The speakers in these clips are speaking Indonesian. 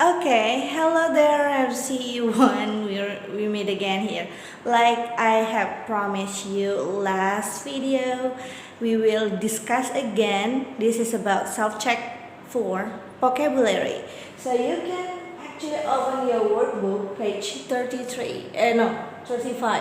Okay, hello there FCE1. We meet again here. Like I have promised you last video, we will discuss again. This is about self-check for vocabulary. So you can actually open your workbook, page 33. 35,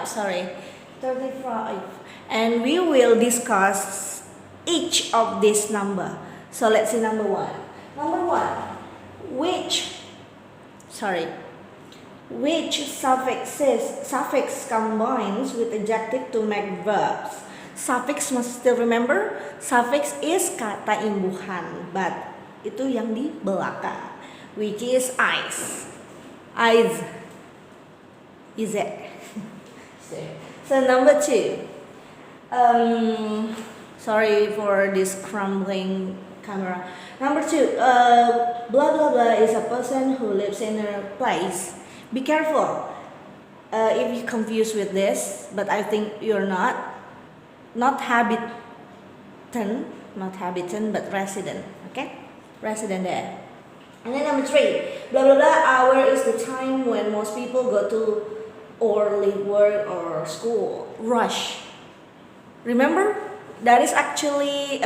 sorry. 35. And we will discuss each of this number. So let's see number 1. Number 1. Which suffix combines with adjective to make verbs? Suffix must still remember. Suffix is kata imbuhan, but itu yang di belakang, which is eyes. Is it? So number 2. Sorry for this crumbling camera. Number 2, blah blah blah is a person who lives in a place. Be careful if you're confused with this, but I think you're not. Not habitant, but resident. Okay, resident there. And then number 3, blah blah blah hour is the time when most people go to or leave work or school. Rush. Remember, that is actually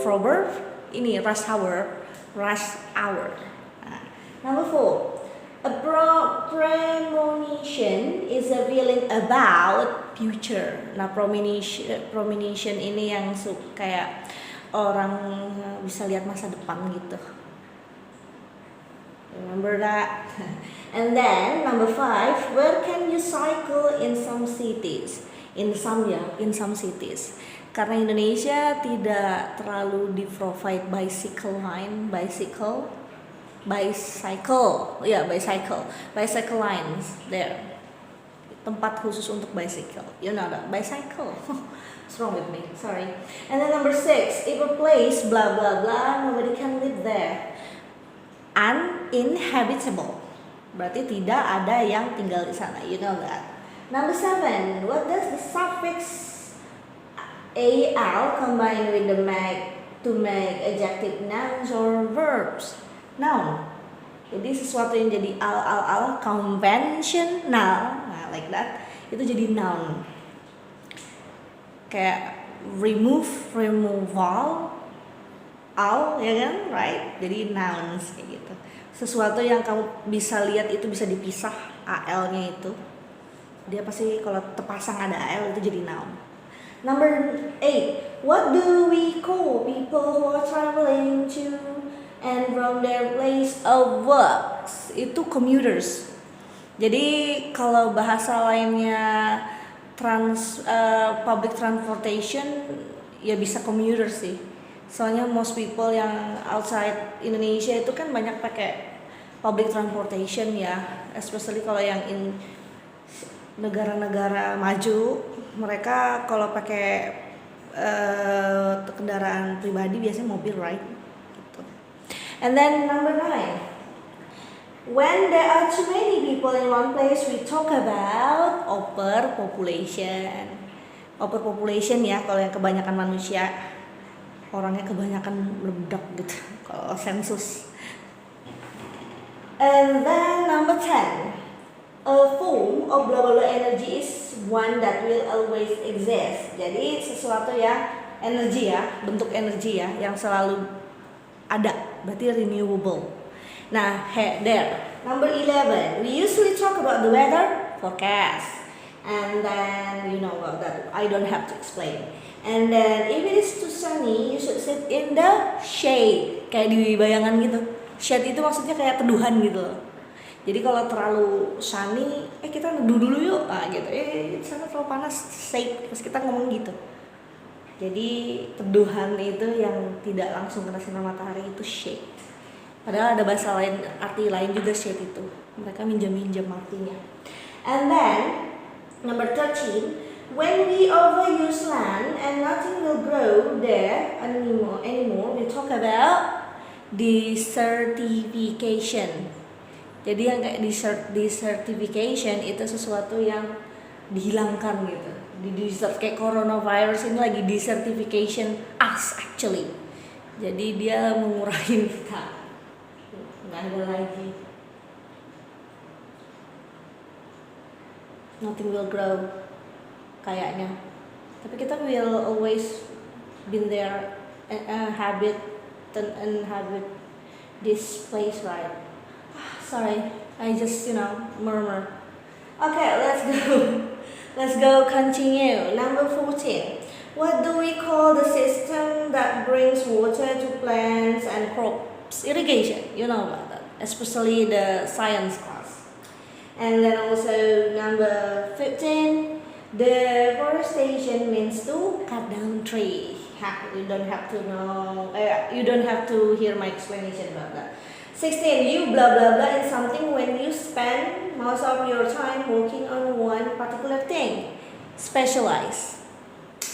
proverb. Ini rush hour. Number 4, a premonition is a feeling about future. Nah, premonition ini yang kayak orang bisa lihat masa depan gitu. Remember that? And then number 5, where can you cycle in some cities? In some cities. Karena Indonesia tidak terlalu di-provide bicycle lines there. Tempat khusus untuk bicycle. You know that, bicycle. What's wrong with me? Sorry. And then number 6, if a place blah blah blah, nobody can live there. Uninhabitable. Berarti tidak ada yang tinggal di sana. You know that. Number 7, what does the suffix al combine with the to make adjective nouns or verbs? Noun. Jadi sesuatu yang jadi al conventional, nah like that, itu jadi noun. Kayak removal, ya kan, right? Jadi nouns kayak gitu. Sesuatu yang kamu bisa lihat itu bisa dipisah al-nya itu. Dia pasti kalau terpasang ada al itu jadi noun. Number 8, what do we call people who are traveling to and from their place of work? Itu commuters. Jadi kalau bahasa lainnya public transportation ya bisa commuter sih. Soalnya most people yang outside Indonesia itu kan banyak pakai public transportation ya, especially kalau yang in negara-negara maju, mereka kalau pakai kendaraan pribadi biasanya mobil, right? Gitu. And then number 9, when there are too many people in one place, we talk about overpopulation. Overpopulation ya, kalau yang kebanyakan manusia, orangnya kebanyakan meledak gitu, kalau sensus. And then number 10, a form of blah blah blah energy is one that will always exist. Jadi sesuatu yang energi ya, bentuk energi ya, yang selalu ada, berarti renewable. Nah, there. Number 11, we usually talk about the weather forecast. And then you know about that, I don't have to explain. And then if it is too sunny, you should sit in the shade. Kayak di bayangan gitu. Shade itu maksudnya kayak teduhan gitu loh. Jadi kalau terlalu sunny, kita neduh dulu yuk, gitu. Sana terlalu panas, shade. Terus kita ngomong gitu. Jadi teduhan itu yang tidak langsung kena sinar matahari itu shade. Padahal ada bahasa lain, arti lain juga shade itu. Mereka minjam artinya. And then number 13, when we overuse land and nothing will grow there anymore, we talk about desertification. Jadi yang kayak desertification itu sesuatu yang dihilangkan gitu. Di desert kayak coronavirus ini lagi desertification us actually. Jadi dia mengurangi kita. Nggak nggak ada lagi. Nothing will grow kayaknya. Tapi kita will always been there and habit this place, right? Sorry, I just murmur. Okay, let's go. Let's go continue. Number 14. What do we call the system that brings water to plants and crops? Irrigation. You know about that, especially the science class. And then also number 15. Deforestation means to cut down tree. You don't have to know. You don't have to hear my explanation about that. 16. You blah blah blah in something when you spend most of your time working on one particular thing. Specialize.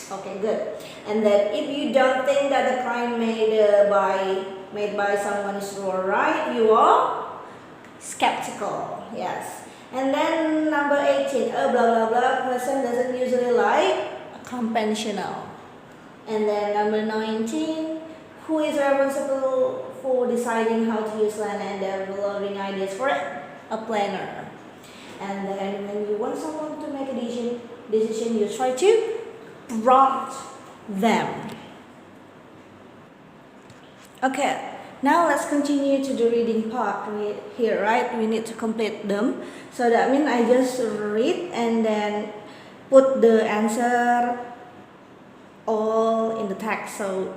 Okay, good. And then if you don't think that the crime made by someone is right, you are skeptical. Yes. And then number 18. A blah blah blah person doesn't usually like conventional. And then number 19. Who is responsible for deciding how to use land and developing ideas for it? A planner. And then when you want someone to make a decision, you try to prompt them. Okay, now let's continue to the reading part here, right? We need to complete them. So that means I just read and then put the answer all in the text. So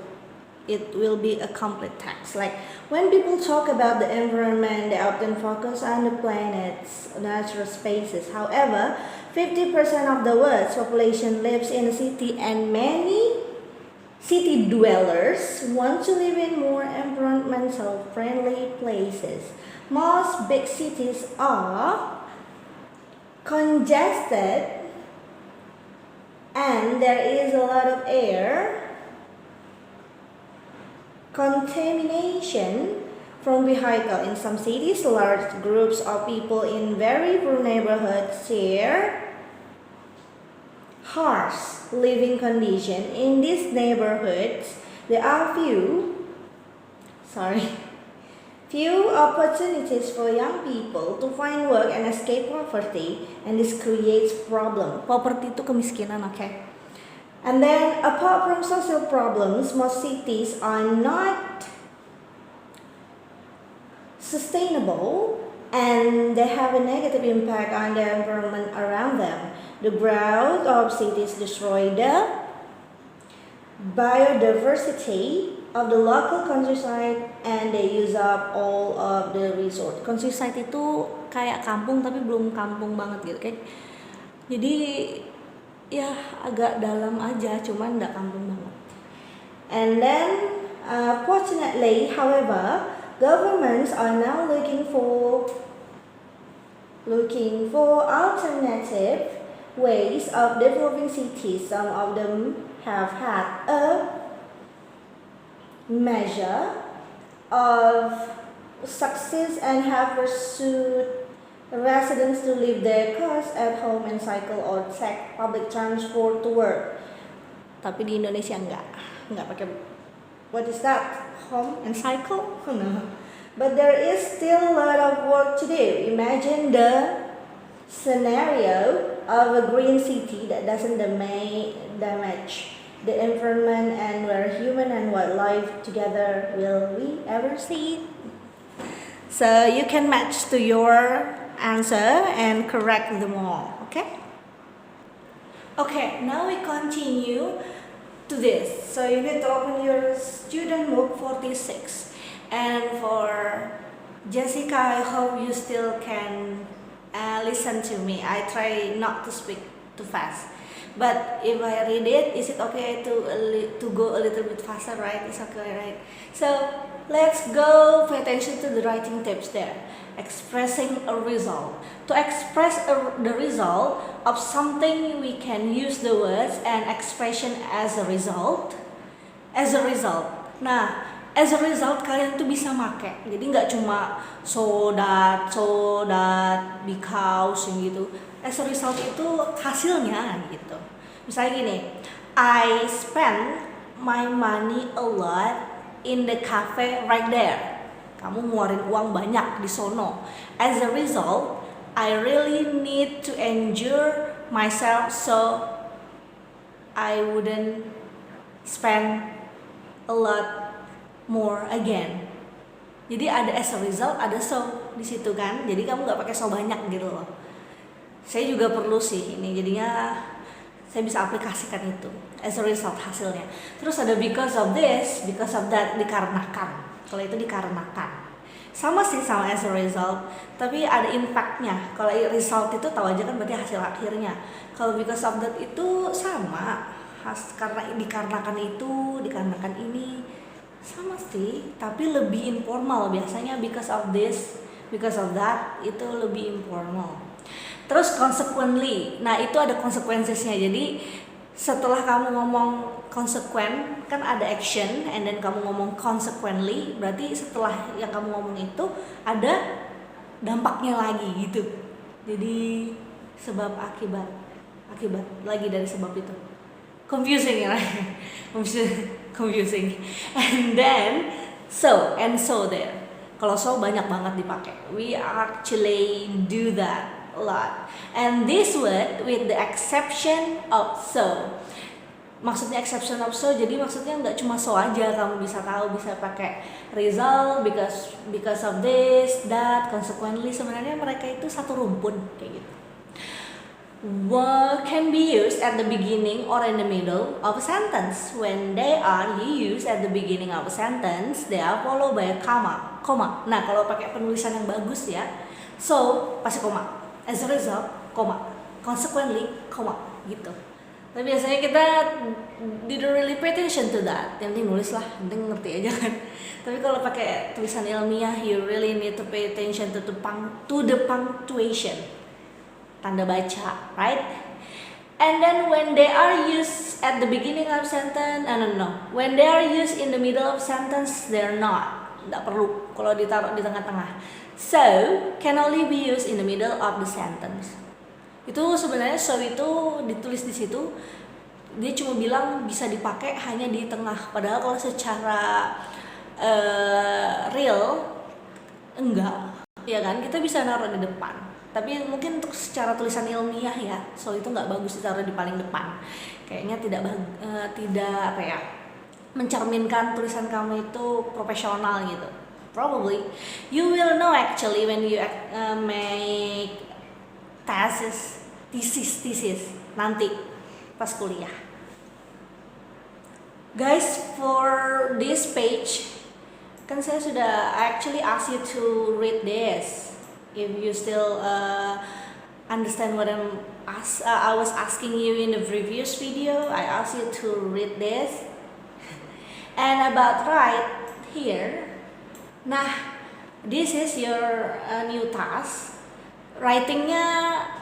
it will be a complete text. Like when people talk about the environment, they often focus on the planet's natural spaces. However, 50% of the world's population lives in a city, and many city dwellers want to live in more environmental friendly places. Most big cities are congested and there is a lot of air contamination from vehicles. In some cities, large groups of people in very poor neighborhoods share harsh living conditions. In these neighborhoods, there are few opportunities for young people to find work and escape poverty, and this creates problem. Poverty itu kemiskinan, okay? And then, apart from social problems, most cities are not sustainable and they have a negative impact on the environment around them. The growth of cities destroy the biodiversity of the local countryside and they use up all of the resource. Countryside itu kayak kampung tapi belum kampung banget gitu kan. Jadi ya agak dalam aja, cuman nggak kampung banget. And then, fortunately, however, governments are now looking for alternative ways of developing cities. Some of them have had a measure of success and have pursued residents to leave their cars at home and cycle or take public transport to work. Tapi di Indonesia enggak pakai. What is that? Home and cycle? No. But there is still a lot of work to do. Imagine the scenario of a green city that doesn't damage the environment and where human and wildlife together. Will we ever see it? So you can match to your answer and correct them all, okay? Okay, now we continue to this. So you need to open your student book 46. And for Jessica, I hope you still can listen to me. I try not to speak too fast. But if I read it, is it okay to go a little bit faster, right? It's okay, right? So let's go pay attention to the writing tips there. Expressing a result. To express the result of something, we can use the words and expression as a result. As a result. Nah, as a result kalian tuh bisa make. Jadi nggak cuma so that, because gitu. As a result itu hasilnya gitu. Misalnya gini, I spend my money a lot in the cafe right there. kamu ngeluarin uang banyak di sono. As a result, I really need to endure myself so I wouldn't spend a lot more again. Jadi ada as a result, ada so di situ kan. Jadi kamu nggak pakai so banyak gitu loh. Saya juga perlu sih ini, jadinya saya bisa aplikasikan itu as a result hasilnya. Terus ada because of this, because of that, dikarenakan. Kalau itu dikarenakan. Sama sih sama as a result, tapi ada impactnya. Kalau result itu tahu aja kan berarti hasil akhirnya. Kalau because of that itu sama, karena dikarenakan itu, dikarenakan ini, sama sih, tapi lebih informal. Biasanya because of this, because of that itu lebih informal. Terus consequently, nah itu ada consequences-nya. Jadi setelah kamu ngomong consequent, kan ada action, and then kamu ngomong consequently, berarti setelah yang kamu ngomong itu ada dampaknya lagi gitu. Jadi sebab akibat lagi dari sebab itu. Confusing ya, confusing. And then so there. Kalau so banyak banget dipakai. We actually do that a lot. And this word with the exception of so. Maksudnya exception of so, jadi maksudnya nggak cuma so aja kamu bisa tahu, bisa pakai result, because of this, that, consequently. Sebenarnya mereka itu satu rumpun kayak gitu. Can be used at the beginning or in the middle of a sentence. When they are used at the beginning of a sentence, they are followed by a comma. Nah, kalau pakai penulisan yang bagus ya, so pasti koma. As a result, koma. Consequently, koma gitu. Tapi biasanya kita didn't really pay attention to that. Yang penting nulis lah, yang penting ngerti aja kan. Tapi kalau pakai tulisan ilmiah, you really need to pay attention to the punctuation. Tanda baca, right? And then when they are used at the beginning of sentence, when they are used in the middle of sentence, they're not. Nggak perlu kalau ditaruh di tengah-tengah. So can only be used in the middle of the sentence. Itu sebenarnya so itu ditulis di situ, dia cuma bilang bisa dipakai hanya di tengah. Padahal kalau secara real enggak, ya kan? Kita bisa naruh di depan. Tapi mungkin untuk secara tulisan ilmiah ya, so itu nggak bagus ditaruh di paling depan. Kayaknya tidak apa ya, mencerminkan tulisan kamu itu profesional gitu. Probably you will know actually when you make thesis nanti pas kuliah. Guys, for this page kan saya sudah actually ask you to read this. If you still understand what I was asking you in the previous video, I asked you to read this. And about right here, nah, this is your new task. Writingnya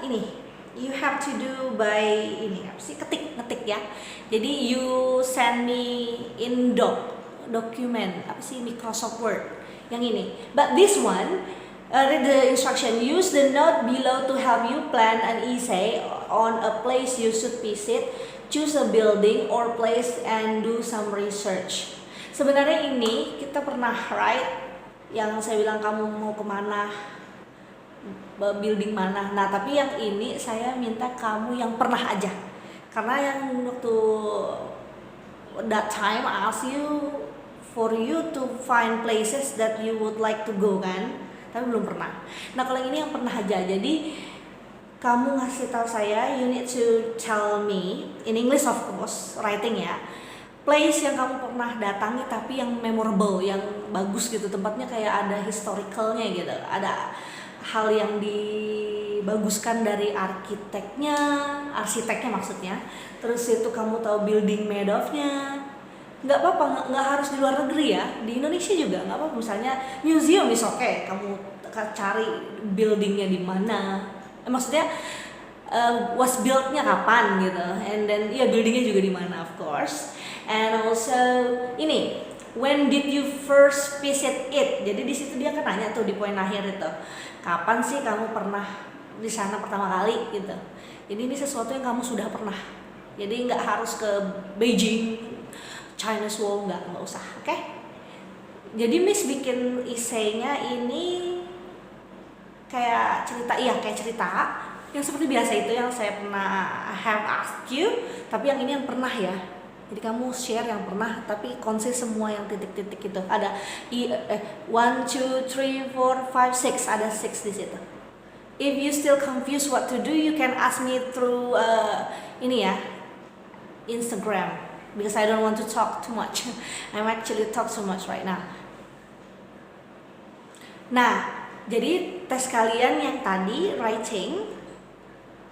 ini, you have to do by ini apa sih, ngetik ya. Jadi you send me in document apa sih, Microsoft Word yang ini. But this one, read the instruction. Use the note below to help you plan an essay on a place you should visit. Choose a building or place and do some research. Sebenarnya ini kita pernah write yang saya bilang kamu mau kemana, building mana. Nah tapi yang ini saya minta kamu yang pernah aja. Karena yang waktu that time I ask you for you to find places that you would like to go kan. Tapi belum pernah. Nah kalau ini yang pernah aja, jadi kamu ngasih tahu saya, you need to tell me in English of course, writing ya, place yang kamu pernah datangi tapi yang memorable, yang bagus gitu, tempatnya kayak ada historicalnya gitu, ada hal yang dibaguskan dari arsiteknya maksudnya. Terus itu kamu tahu building made of-nya. Nggak apa-apa, nggak harus di luar negeri ya, di Indonesia juga nggak apa-apa. Misalnya museum is okay, kamu cari buildingnya di mana, maksudnya was built-nya kapan gitu, and then ya buildingnya juga di mana of course. And also ini, when did you first visit it? Jadi di situ dia kan nanya tuh di poin akhir itu, kapan sih kamu pernah di sana pertama kali gitu. Jadi ini sesuatu yang kamu sudah pernah. Jadi nggak harus ke Beijing, Chinese Wall, nggak usah, oke? Jadi Miss bikin essay-nya ini kayak cerita, kayak cerita yang seperti biasa itu yang saya pernah have asked you, tapi yang ini yang pernah ya. Jadi kamu share yang pernah, tapi konsis semua yang titik-titik itu. Ada 1, 2, 3, 4, 5, 6, ada 6 di situ. If you still confused what to do, you can ask me through ini ya, Instagram, because I don't want to talk too much. I'm actually talk too much right now. Nah, jadi tes kalian yang tadi writing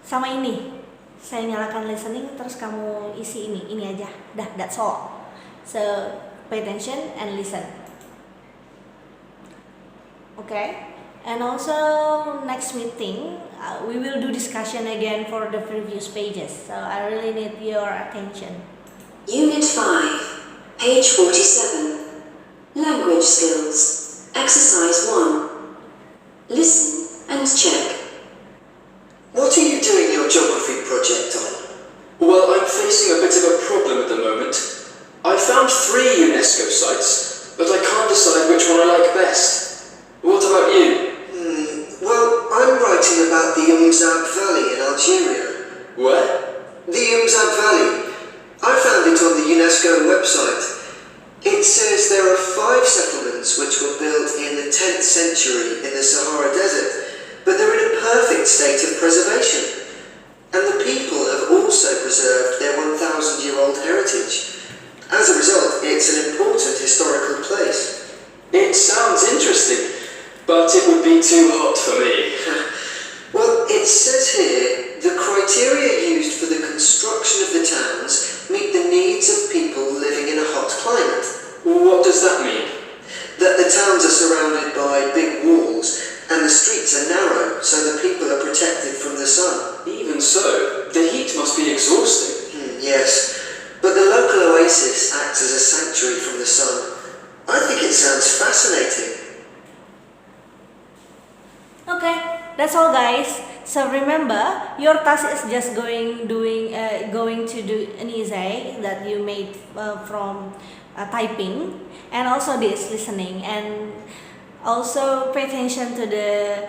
sama ini, saya nyalakan listening terus kamu isi ini aja. Dah, that's all. So pay attention and listen. Okay. And also next meeting we will do discussion again for the previous pages. So I really need your attention. Unit 5, page 47. Language skills. Exercise 1. Listen and check. What are you doing your geography project on? Well, I'm facing a bit of a problem at the moment. I found 3 UNESCO sites, but I can't decide which one I like best. What about you? Well, I'm writing about the Umzab Valley in Algeria. Where? The Umzab Valley. I found it on the UNESCO website. It says there are 5 settlements which were built in the 10th century in the Sahara Desert, but they're in a perfect state of preservation. And the people have also preserved their 1,000-year-old heritage. As a result, it's an important historical place. It sounds interesting, but it would be too hot for me. Well, it says here, the criteria used for the construction of the towns meet the needs of people living in a hot climate. What does that mean? That the towns are surrounded by big walls and the streets are narrow, so the people are protected from the sun. Even so, the heat must be exhausting. Yes, but the local oasis acts as a sanctuary from the sun. I think it sounds fascinating. Okay, that's all guys. So remember, your task is just going to do an essay that you made from typing, and also this listening, and also pay attention to the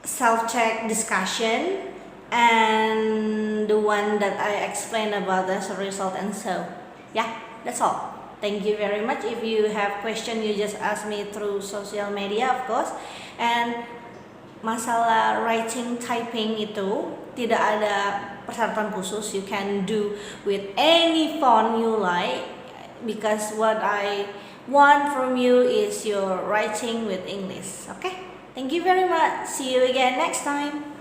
self-check discussion and the one that I explained about the result. And so yeah, that's all. Thank you very much. If you have question, you just ask me through social media, of course. And masalah writing, typing itu tidak ada persyaratan khusus. You can do with any font you like, because what I want from you is your writing with English. Okay? Thank you very much. See you again next time.